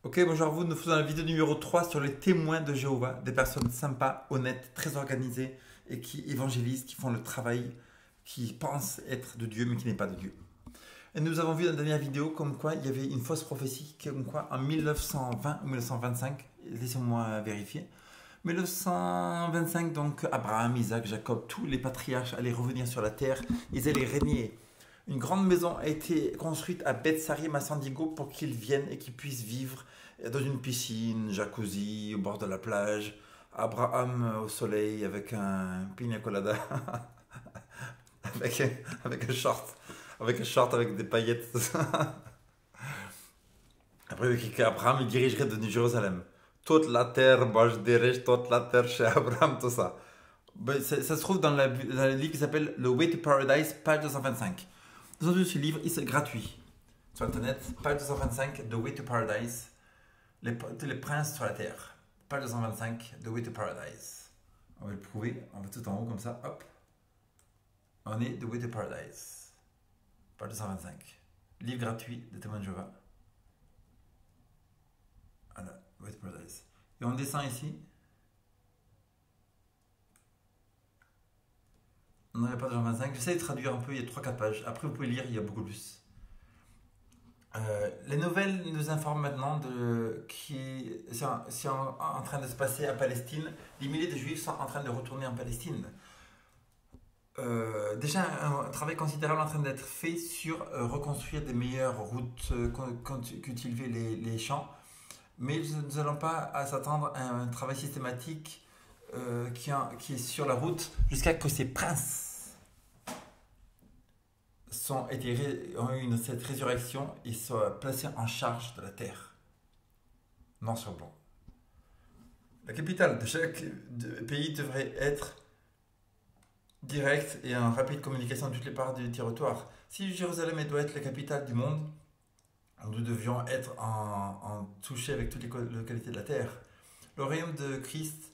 Ok, bonjour à vous. Nous faisons la vidéo numéro 3 sur les témoins de Jéhovah, des personnes sympas, honnêtes, très organisées et qui évangélisent, qui font le travail, qui pensent être de Dieu mais qui n'est pas de Dieu. Et nous avons vu dans la dernière vidéo comme quoi il y avait une fausse prophétie, comme quoi en 1920 ou 1925, laissez-moi vérifier, 1925, donc Abraham, Isaac, Jacob, tous les patriarches allaient revenir sur la terre, ils allaient régner. Une grande maison a été construite à Beth-Sarim à San Diego pour qu'ils viennent et qu'ils puissent vivre dans une piscine, jacuzzi, au bord de la plage. Abraham au soleil avec un pina colada, avec, avec un short, avec des paillettes. Après, il écrit qu'Abraham il dirigerait de Jérusalem. Toute la terre, moi je dirige toute la terre chez Abraham, tout ça. Ben, ça se trouve dans le livre qui s'appelle Le Way to Paradise, page 225. Nous avons vu ce livre, c'est gratuit. Sur internet, page 225, The Way to Paradise, les princes sur la terre. Page 225, The Way to Paradise. On va le prouver, on va tout en haut comme ça, hop. On est The Way to Paradise. Page 225. Livre gratuit de témoins de Jéhovah. Voilà, The Way to Paradise. Et on descend ici. On n'aurait pas de 25. J'essaie de traduire un peu, il y a 3-4 pages. Après, vous pouvez lire, il y a beaucoup plus. Les nouvelles nous informent maintenant c'est en train de se passer à Palestine. Des milliers de juifs sont en train de retourner en Palestine. Déjà, un travail considérable en train d'être fait sur reconstruire des meilleures routes qu'utilisaient les champs. Mais nous n'allons pas s'attendre à un travail systématique qui est sur la route jusqu'à ce que ces princes ont eu cette résurrection et soient placés en charge de la terre. Non sur blanc. La capitale de chaque pays devrait être directe et en rapide communication de toutes les parts du territoire. Si Jérusalem doit être la capitale du monde, nous devions être en toucher avec toutes les localités de la terre. Le royaume de Christ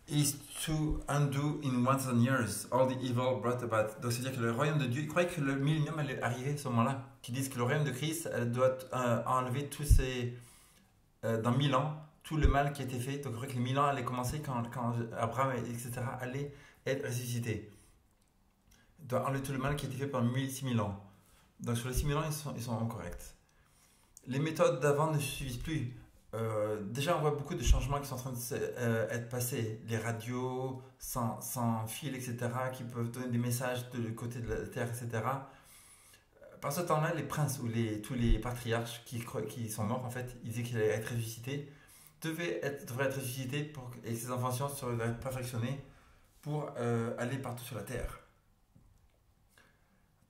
is to undo in 1000 years all the evil brought about. Donc c'est-à-dire que le royaume de Dieu, il croyait que le millénium allait arriver à ce moment-là, qui disent que le royaume de Christ doit enlever tous ces dans 1000 ans tout le mal qui a été fait. Donc il croyait que les 1000 ans allaient commencer quand Abraham etc. allaient être ressuscités. Il doit enlever tout le mal qui a été fait pendant 6000 ans. Donc sur les 6000 ans ils sont incorrects. Les méthodes d'avant ne suffisent plus. Déjà, on voit beaucoup de changements qui sont en train d'être passés. Les radios sans fil, etc., qui peuvent donner des messages de côté de la Terre, etc. Par ce temps-là, les princes ou tous les patriarches qui sont morts, en fait, ils disaient qu'ils allaient être ressuscités, devraient être ressuscités et ces inventions seraient perfectionnées pour aller partout sur la Terre.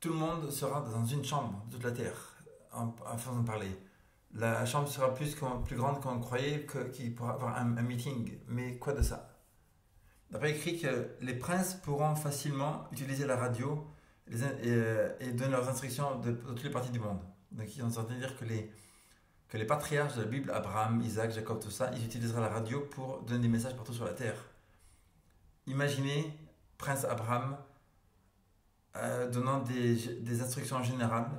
Tout le monde sera dans une chambre de toute la Terre, en façon de parler. La chambre sera plus grande qu'on croyait qu'il pourra avoir un meeting. Mais quoi de ça? D'après écrit que les princes pourront facilement utiliser la radio et donner leurs instructions de toutes les parties du monde. Donc ils ont entendu dire que les patriarches de la Bible, Abraham, Isaac, Jacob, tout ça, ils utiliseraient la radio pour donner des messages partout sur la terre. Imaginez prince Abraham donnant des instructions générales,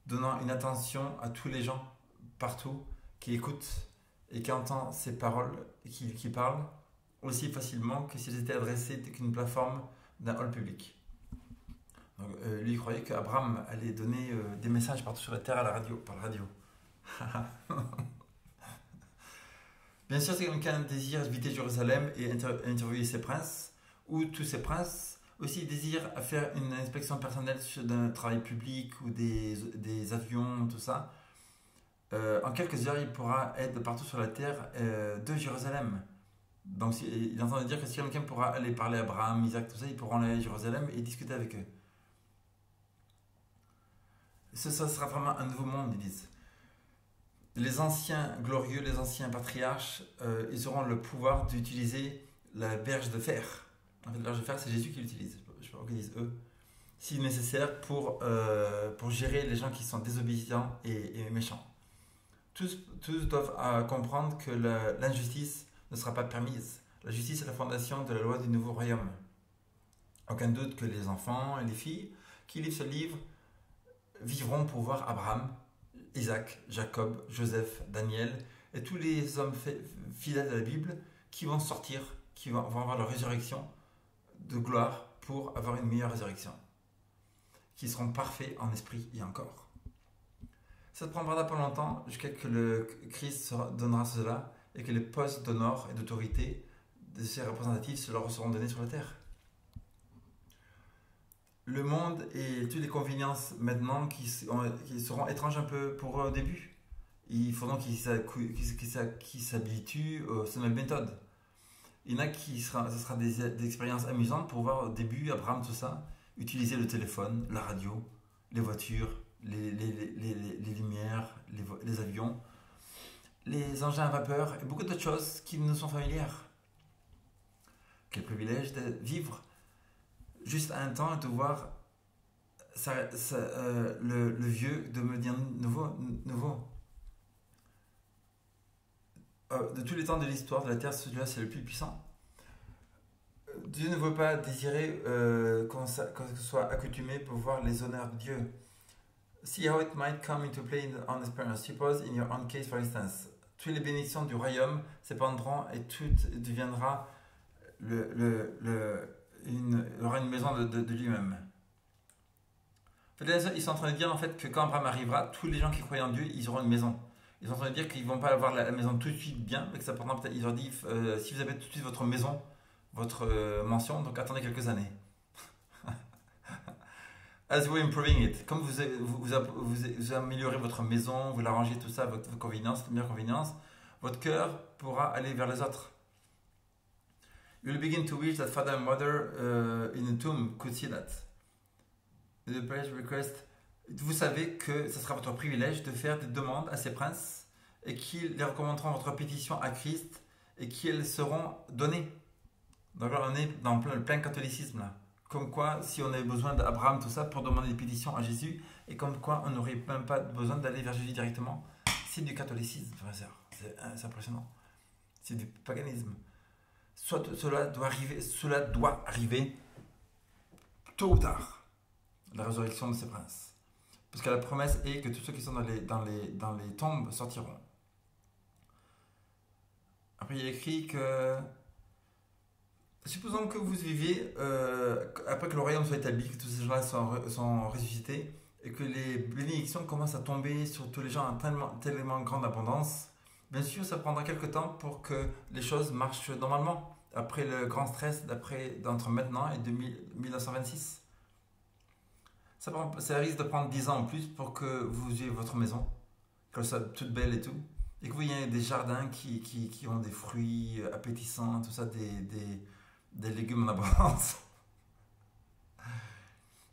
donnant une attention à tous les gens partout, qui écoute et qui entend ces paroles, qui parlent aussi facilement que s'ils étaient adressés qu'une plateforme d'un hall public. Donc, lui, il croyait qu'Abraham allait donner des messages partout sur la terre par la radio. Bien sûr, si quelqu'un désire visiter Jérusalem et interviewer ses princes, ou tous ces princes, aussi désirent faire une inspection personnelle d'un travail public ou des avions, tout ça, en quelques heures, il pourra être de partout sur la terre de Jérusalem. Donc, il est en train de dire que si quelqu'un pourra aller parler à Abraham, Isaac, tout ça, ils pourront aller à Jérusalem et discuter avec eux. Ça sera vraiment un nouveau monde, ils disent. Les anciens glorieux, les anciens patriarches, ils auront le pouvoir d'utiliser la berge de fer. En fait, la berge de fer, c'est Jésus qui l'utilise. Je ne sais pas pourquoi ils disent eux. Si nécessaire pour gérer les gens qui sont désobéissants et méchants. Tous doivent comprendre que l'injustice ne sera pas permise. La justice est la fondation de la loi du nouveau royaume. Aucun doute que les enfants et les filles qui lisent ce livre vivront pour voir Abraham, Isaac, Jacob, Joseph, Daniel et tous les hommes fidèles à la Bible qui vont sortir, qui vont avoir leur résurrection de gloire pour avoir une meilleure résurrection, qui seront parfaits en esprit et en corps. Ça ne prendra pas longtemps jusqu'à ce que le Christ donnera cela et que les postes d'honneur et d'autorité de ces représentatifs se leur seront donnés sur la terre. Le monde et toutes les conveniences maintenant qui seront étranges un peu pour eux au début. Il faut donc qu'ils s'habituent aux nouvelles méthodes. Il y en a ce sera des expériences amusantes pour voir au début, Abraham, tout ça, utiliser le téléphone, la radio, les voitures, les lumières, les avions, les engins à vapeur et beaucoup d'autres choses qui nous sont familières. Quel privilège de vivre juste à un temps et de voir le vieux devenir nouveau. De tous les temps de l'histoire de la terre, celui-là c'est le plus puissant. Dieu ne veut pas désirer qu'on se soit accoutumé pour voir les honneurs de Dieu. See how it might come into play on this parent. Suppose in your own case, for instance, toutes les bénédictions du royaume s'épandront et tout deviendra il aura une maison de lui-même. En fait, ils sont en train de dire en fait que quand Abraham arrivera, tous les gens qui croient en Dieu, ils auront une maison. Ils sont en train de dire qu'ils ne vont pas avoir la maison tout de suite bien, mais que ça prendra peut-être. Ils leur disent si vous avez tout de suite votre maison, votre mansion, donc attendez quelques années. As you're improving it, comme vous améliorez votre maison, vous l'arrangez tout ça, votre convenience, meilleure convenience, votre cœur pourra aller vers les autres. You will begin to wish that father and mother in the tomb could see that. The prayer request. Vous savez que ce sera votre privilège de faire des demandes à ces princes et qu'ils les recommanderont votre pétition à Christ et qu'elles seront données. Donc là, on est dans le plein catholicisme là. Comme quoi, si on avait besoin d'Abraham, tout ça, pour demander des pétitions à Jésus, et comme quoi on n'aurait même pas besoin d'aller vers Jésus directement, c'est du catholicisme, frère et sœur. C'est impressionnant. C'est du paganisme. Cela doit arriver tôt ou tard, la résurrection de ces princes. Parce que la promesse est que tous ceux qui sont dans les tombes sortiront. Après, il est écrit que, supposons que vous viviez, après que le royaume soit établi, que tous ces gens-là sont ressuscités, et que les bénédictions commencent à tomber sur tous les gens en tellement grande abondance. Bien sûr, ça prendra quelques temps pour que les choses marchent normalement, après le grand stress d'entre maintenant et 1926. Ça risque de prendre 10 ans en plus pour que vous ayez votre maison, qu'elle soit toute belle et tout, et que vous ayez des jardins qui ont des fruits appétissants, tout ça, des légumes en abondance.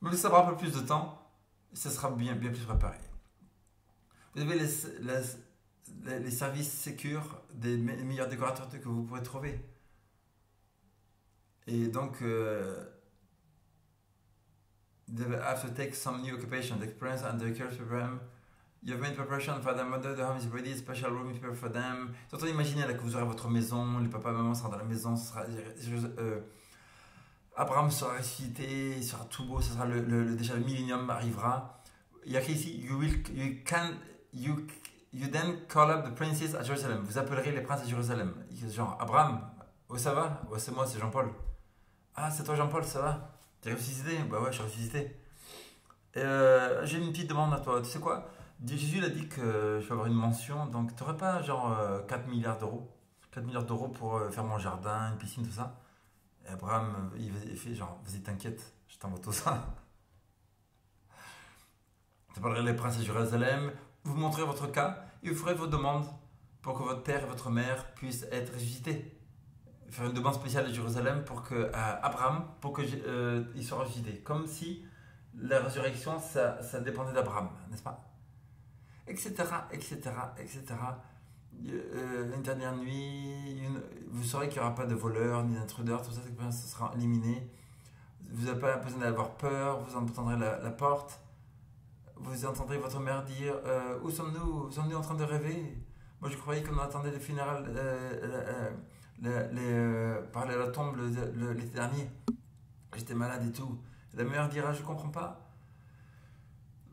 Mais ça prendra un peu plus de temps, ça sera bien plus préparé. Vous avez les services sécures des meilleurs décorateurs que vous pourrez trouver. Et donc, they will have to take some new occupation, the experience and the curse program. You have made preparation for their mother, the home is ready, special room is prepared for them. C'est en train d'imaginer là que vous aurez votre maison, les papas et maman seront dans la maison, Abraham sera ressuscité, il sera tout beau, ce sera déjà le millénium arrivera. Il y a écrit ici, you then call up the princes at Jerusalem. Vous appellerez les princes à Jérusalem. Genre, Abraham, oh ça va? Ouais, c'est moi, c'est Jean-Paul. Ah, c'est toi Jean-Paul, ça va? T'es ressuscité? Bah ouais, je suis ressuscité. J'ai une petite demande à toi. Tu sais quoi? Jésus il a dit que je vais avoir une mention. Donc, tu n'aurais pas genre 4 milliards d'euros? 4 milliards d'euros pour faire mon jardin, une piscine, tout ça? Et Abraham, il fait genre, vas-y, t'inquiète, je t'envoie tout ça. Tu parlerai les princes à Jérusalem. Vous montrerez votre cas et vous ferez vos demandes pour que votre père et votre mère puissent être ressuscités. Faire une demande spéciale à Jérusalem pour que Abraham, pour que il soit ressuscité, comme si la résurrection ça dépendait d'Abraham, n'est-ce pas? Etc. Une dernière nuit, vous saurez qu'il n'y aura pas de voleurs ni d'intruders, tout ça, ça sera éliminé. Vous n'avez pas besoin d'avoir peur, vous entendrez la porte, vous entendrez votre mère dire où sommes-nous? Sommes-nous en train de rêver? Moi je croyais qu'on attendait les funérailles. Parler à la tombe l'été dernier. J'étais malade et tout. La mère dira, je comprends pas.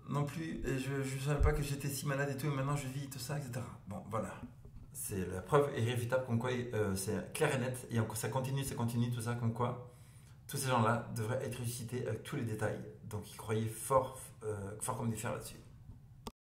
non plus, et je ne savais pas que j'étais si malade et tout, et maintenant je vis tout ça, etc. Bon, voilà. C'est la preuve irréfutable comme quoi c'est clair et net, et encore ça continue, tout ça, comme quoi tous ces gens-là devraient être ressuscités avec tous les détails. Donc ils croyaient fort, fort comme des fers là-dessus.